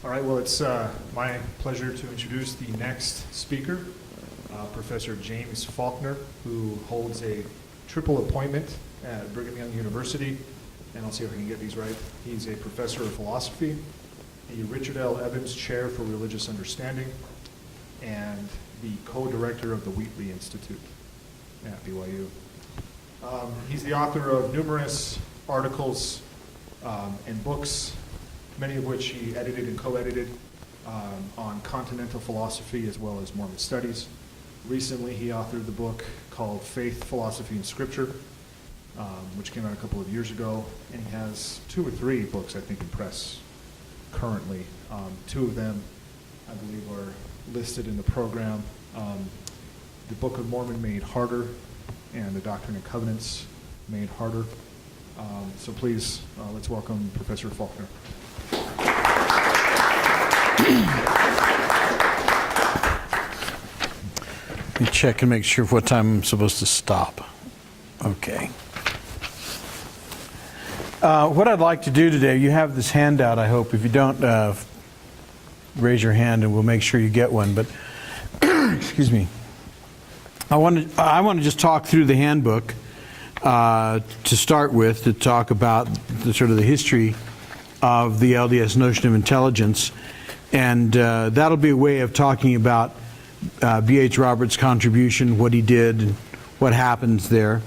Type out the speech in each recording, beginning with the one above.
All right, well, it's my pleasure to introduce the next speaker, Professor James Faulconer, who holds a triple appointment at Brigham Young University, and I'll see if I can get these right. He's a professor of philosophy, the Richard L. Evans Chair for Religious Understanding, and the co-director of the Wheatley Institute at BYU. He's the author of numerous articles and books, many of which he edited and co-edited on continental philosophy as well as Mormon studies. Recently, he authored the book called Faith, Philosophy, and Scripture, which came out a couple of years ago, and he has 2 or 3 books, I think, in press currently. 2 of them, I believe, are listed in the program. The Book of Mormon Made Harder and the Doctrine and Covenants Made Harder. So please, let's welcome Professor Faulconer. Let me check and make sure what time I'm supposed to stop. Okay. What I'd like to do today, you have this handout, I hope. If you don't, raise your hand and we'll make sure you get one. But, excuse me. I want to just talk through the handbook to start with, to talk about the sort of the history of the LDS notion of intelligence. And that'll be a way of talking about B.H. Roberts' contribution, what he did, and what happens there.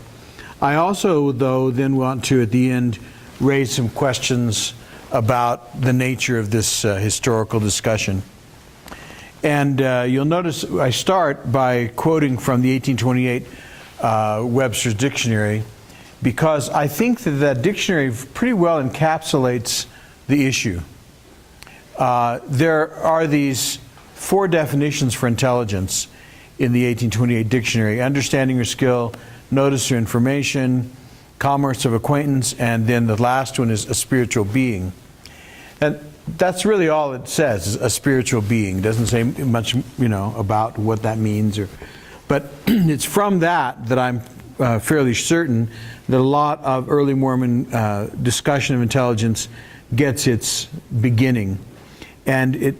I also, though, then want to, at the end, raise some questions about the nature of this historical discussion. And you'll notice I start by quoting from the 1828 Webster's Dictionary, because I think that that dictionary pretty well encapsulates the issue. There are these 4 definitions for intelligence in the 1828 dictionary: understanding or skill, notice or information, commerce of acquaintance, and then the last one is a spiritual being. And that's really all it says, is a spiritual being. It doesn't say much, about what that means. But it's from that I'm fairly certain that a lot of early Mormon discussion of intelligence gets its beginning. And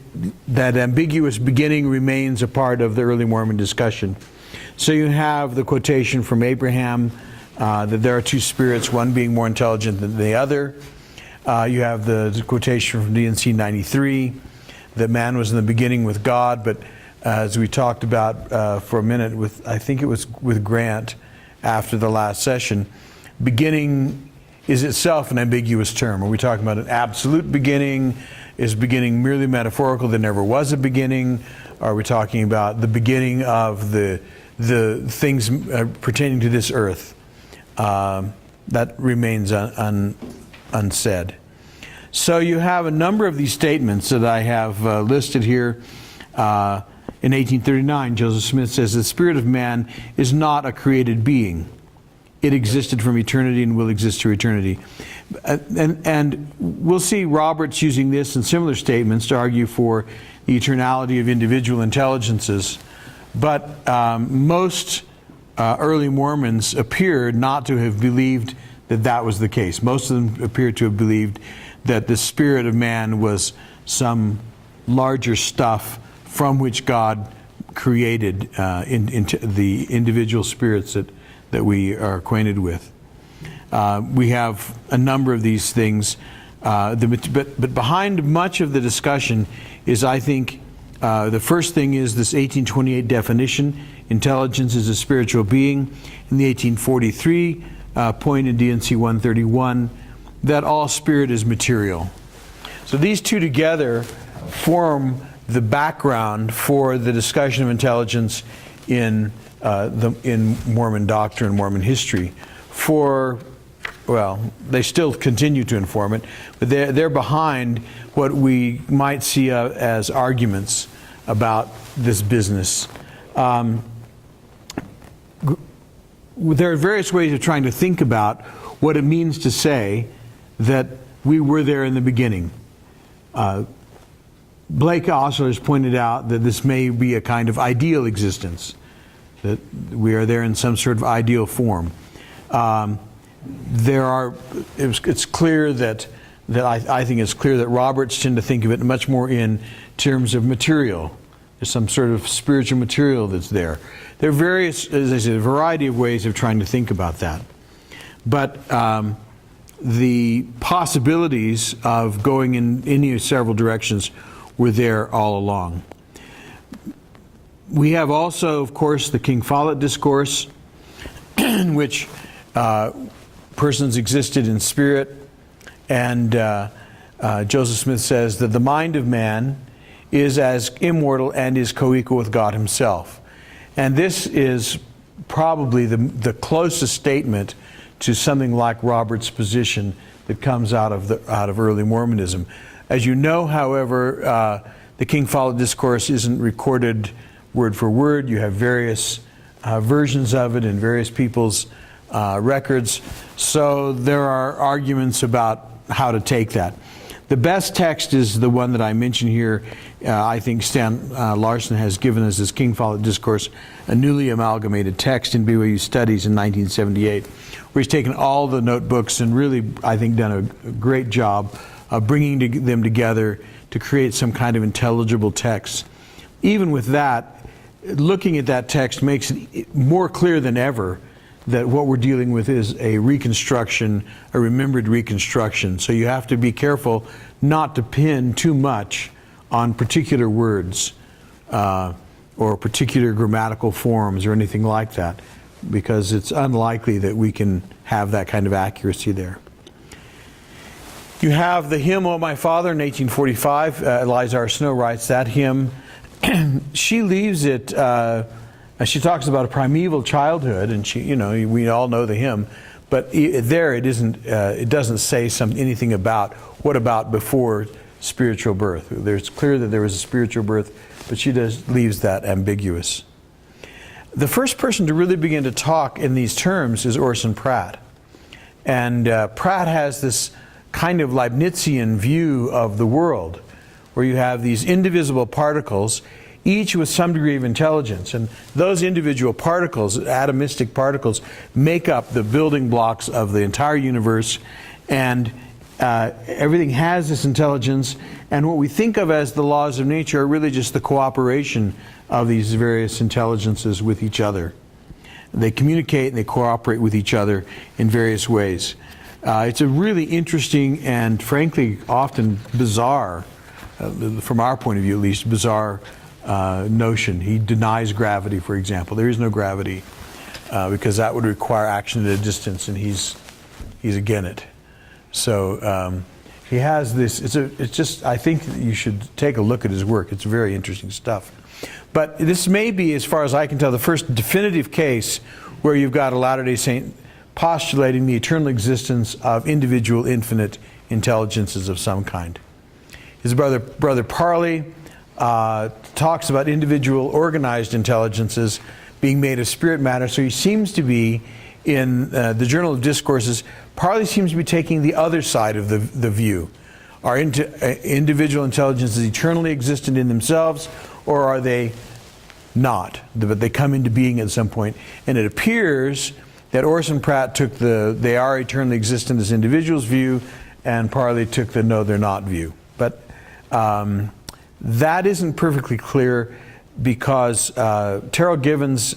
that ambiguous beginning remains a part of the early Mormon discussion. So you have the quotation from Abraham that there are 2 spirits, one being more intelligent than the other. You have the quotation from DNC 93 that man was in the beginning with God, but as we talked about for a minute I think it was with Grant after the last session, beginning is itself an ambiguous term. Are we talking about an absolute beginning? Is beginning merely metaphorical, there never was a beginning? Are we talking about the beginning of the things pertaining to this earth? That remains unsaid. So you have a number of these statements that I have listed here. In 1839, Joseph Smith says, "The spirit of man is not a created being. It existed from eternity and will exist through eternity." And we'll see Roberts using this and similar statements to argue for the eternality of individual intelligences. But most early Mormons appeared not to have believed that that was the case. Most of them appeared to have believed that the spirit of man was some larger stuff from which God created into the individual spirits that we are acquainted with. We have a number of these things, but behind much of the discussion is, I think, the first thing is this 1828 definition: intelligence is a spiritual being. In the 1843 point in DNC 131, that all spirit is material. So these 2 together form the background for the discussion of intelligence in Mormon doctrine, Mormon history. They still continue to inform it, but they're behind what we might see as arguments about this business. There are various ways of trying to think about what it means to say that we were there in the beginning. Blake also has pointed out that this may be a kind of ideal existence, that we are there in some sort of ideal form. It's clear that that I think it's clear that Roberts tend to think of it much more in terms of material. There's some sort of spiritual material that's there. There are various, as I said, a variety of ways of trying to think about that. But the possibilities of going in any several directions were there all along. We have also, of course, the King Follett Discourse, in which persons existed in spirit, and Joseph Smith says that the mind of man is as immortal and is co-equal with God himself. And this is probably the closest statement to something like Robert's position that comes out of early Mormonism. As you know, however, the King Follett Discourse isn't recorded word for word. You have various versions of it in various people's records. So there are arguments about how to take that. The best text is the one that I mentioned here. I think Stan Larson has given us this King Follett Discourse, a newly amalgamated text in BYU Studies in 1978, where he's taken all the notebooks and really, I think, done a great job of bringing them together to create some kind of intelligible text. Even with that, looking at that text makes it more clear than ever that what we're dealing with is a reconstruction, a remembered reconstruction. So you have to be careful not to pin too much on particular words or particular grammatical forms or anything like that, because it's unlikely that we can have that kind of accuracy there. You have the hymn, "O My Father," in 1845. Eliza R. Snow writes that hymn. She leaves it, she talks about a primeval childhood, and we all know the hymn, but there it isn't. It doesn't say anything about what about before spiritual birth. It's clear that there was a spiritual birth, but she leaves that ambiguous. The first person to really begin to talk in these terms is Orson Pratt, and Pratt has this kind of Leibnizian view of the world, where you have these indivisible particles, each with some degree of intelligence. And those individual particles, atomistic particles, make up the building blocks of the entire universe. And everything has this intelligence. And what we think of as the laws of nature are really just the cooperation of these various intelligences with each other. They communicate and they cooperate with each other in various ways. It's a really interesting and frankly often bizarre, from our point of view at least, bizarre notion. He denies gravity, for example. There is no gravity because that would require action at a distance, and he's against it. So he has this. It's just. I think that you should take a look at his work. It's very interesting stuff. But this may be, as far as I can tell, the first definitive case where you've got a Latter-day Saint postulating the eternal existence of individual infinite intelligences of some kind. His brother Parley talks about individual organized intelligences being made of spirit matter. So he seems to be, in the Journal of Discourses, Parley seems to be taking the other side of the view. Are individual intelligences eternally existent in themselves, or are they not? But they come into being at some point. And it appears that Orson Pratt took the "they are eternally existent as individuals" view, and Parley took the "no, they're not" view. But that isn't perfectly clear, because Terrell Givens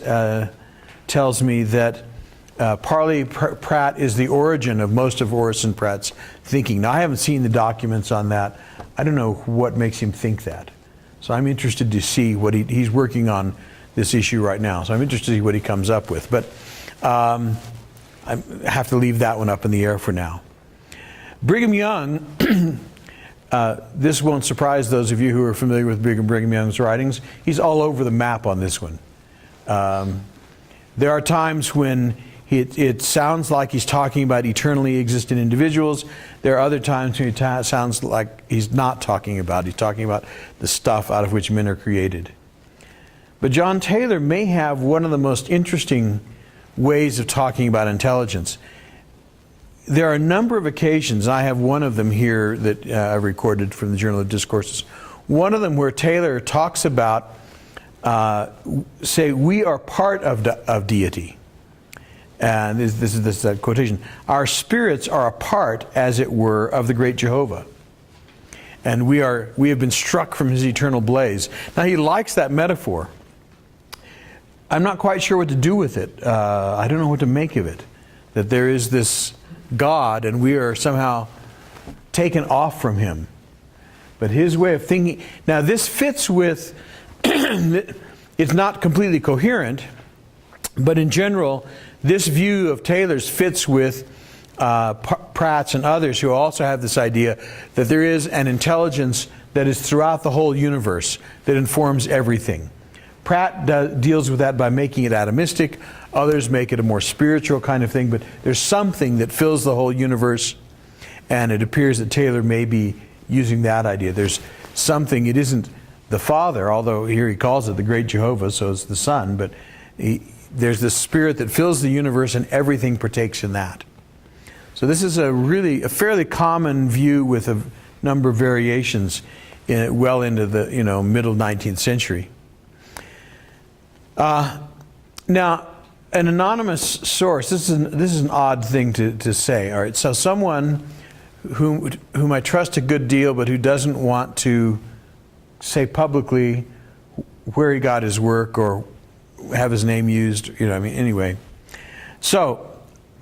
tells me that Parley Pratt is the origin of most of Orson Pratt's thinking. Now, I haven't seen the documents on that. I don't know what makes him think that. So I'm interested to see what he's working on this issue right now. So I'm interested to see what he comes up with. But I have to leave that one up in the air for now. Brigham Young, this won't surprise those of you who are familiar with Brigham Young's writings. He's all over the map on this one. There are times when it sounds like he's talking about eternally existent individuals. There are other times when it sounds like he's not talking about. He's talking about the stuff out of which men are created. But John Taylor may have one of the most interesting ways of talking about intelligence. There are a number of occasions, and I have one of them here that I've recorded from the Journal of Discourses. One of them where Taylor talks about, say, we are part of deity. and this is that quotation, our spirits are a part, as it were, of the great Jehovah. And we have been struck from his eternal blaze. Now, he likes that metaphor. I'm not quite sure what to do with it. I don't know what to make of it. That there is this God and we are somehow taken off from him. But his way of thinking... Now, this fits with... it's not completely coherent, but in general, this view of Taylor's fits with Pratt's and others who also have this idea that there is an intelligence that is throughout the whole universe that informs everything. Pratt deals with that by making it atomistic. Others make it a more spiritual kind of thing, but there's something that fills the whole universe, and it appears that Taylor may be using that idea. There's something, it isn't the Father, although here he calls it the great Jehovah, so it's the Son, but there's this spirit that fills the universe and everything partakes in that. So this is a fairly common view with a number of variations well into the middle 19th century. Now, an anonymous source, this is an odd thing to say. All right, so someone whom I trust a good deal, but who doesn't want to say publicly where he got his work or have his name used, anyway. So,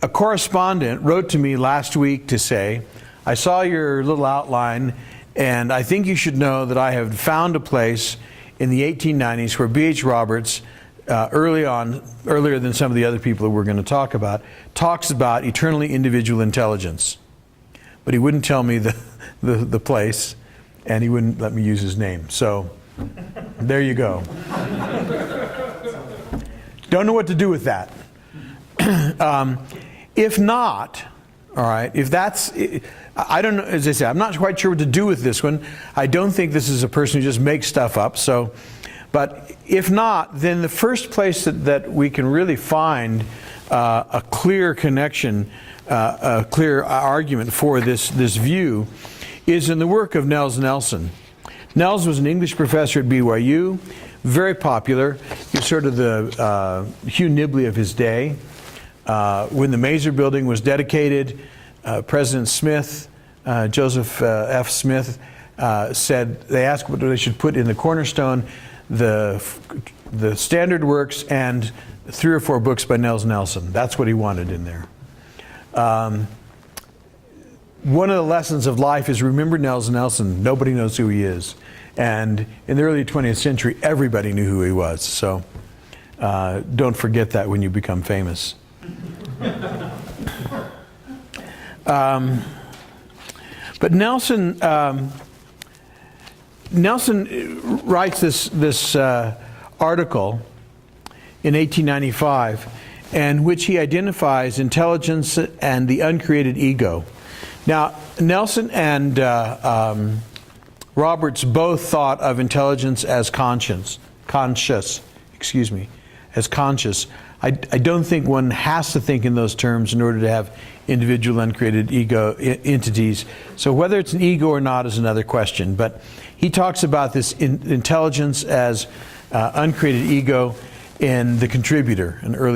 a correspondent wrote to me last week to say, I saw your little outline, and I think you should know that I have found a place in the 1890s where B.H. Roberts, earlier than some of the other people that we're going to talk about, talks about eternally individual intelligence. But he wouldn't tell me the place, and he wouldn't let me use his name. So, there you go. Don't know what to do with that. If not, all right, if that's, I don't know, as I say, I'm not quite sure what to do with this one. I don't think this is a person who just makes stuff up. So, but if not, then the first place that we can really find a clear connection, a clear argument for this view is in the work of Nels Nelson. Nels was an English professor at BYU, very popular. He was sort of the Hugh Nibley of his day. When the Mazer Building was dedicated, President Smith, Joseph F. Smith, said, they asked what they should put in the cornerstone, the standard works and 3 or 4 books by Nels Nelson. That's what he wanted in there. One of the lessons of life is remember Nels Nelson. Nobody knows who he is. And in the early 20th century, everybody knew who he was. So don't forget that when you become famous. But Nelson writes this article in 1895 in which he identifies intelligence and the uncreated ego. Now, Nelson and Roberts both thought of intelligence as conscious. I don't think one has to think in those terms in order to have individual uncreated ego entities. So whether it's an ego or not is another question. But he talks about this intelligence as uncreated ego in The Contributor, an early